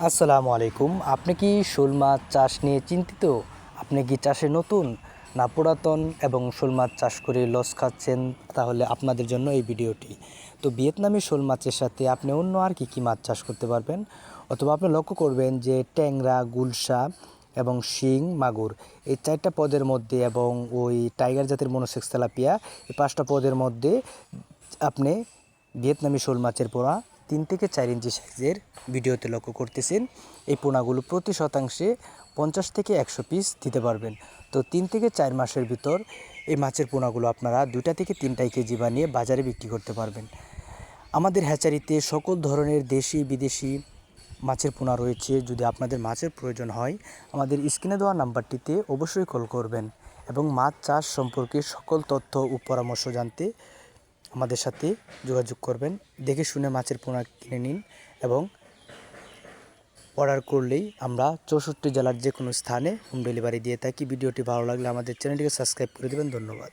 আসসালামু আলাইকুম। আপনি কি শোল মাছ চাষ নিয়ে চিন্তিত? আপনি কি চাষে নতুন না পুরাতন এবং শোল মাছ চাষ করে লস খাচ্ছেন? তাহলে আপনাদের জন্য এই ভিডিওটি। তো ভিয়েতনামি শোল মাছের সাথে আপনি অন্য আর কি মাছ চাষ করতে পারবেন? অথবা আপনি লক্ষ্য করবেন যে ট্যাংরা, গুলশা এবং শিং, মাগুর এই 4টা পদের মধ্যে এবং ওই টাইগার জাতের মনোসেক্স তেলাপিয়া এই 5টা পদের মধ্যে আপনি ভিয়েতনামি শোল মাছের পোনা 3 থেকে 4 ইঞ্চি সাইজের ভিডিওতে লক্ষ্য করতেছেন। এই পোনাগুলো প্রতি শতাংশে 50 থেকে 100 পিস দিতে পারবেন। তো 3 থেকে 4 মাসের ভিতর এই মাছের পোনাগুলো আপনারা 2টা থেকে 3টা কেজি বানিয়ে বাজারে বিক্রি করতে পারবেন। আমাদের হ্যাচারিতে সকল ধরনের দেশি বিদেশি মাছের পোনা রয়েছে। যদি আপনাদের মাছের প্রয়োজন হয় আমাদের স্ক্রিনে দেওয়া নাম্বারটিতে অবশ্যই কল করবেন এবং মাছ চাষ সম্পর্কে সকল তথ্য ও পরামর্শ জানতে আমাদের সাথে যোগাযোগ করবেন। দেখে শুনে মাছের পোনা কিনে নিন এবং অর্ডার করলেই আমরা 64 জেলার যে কোনো স্থানে হোম ডেলিভারি দিয়ে থাকি। ভিডিওটি ভালো লাগলে আমাদের চ্যানেলটিকে সাবস্ক্রাইব করে দেবেন। ধন্যবাদ।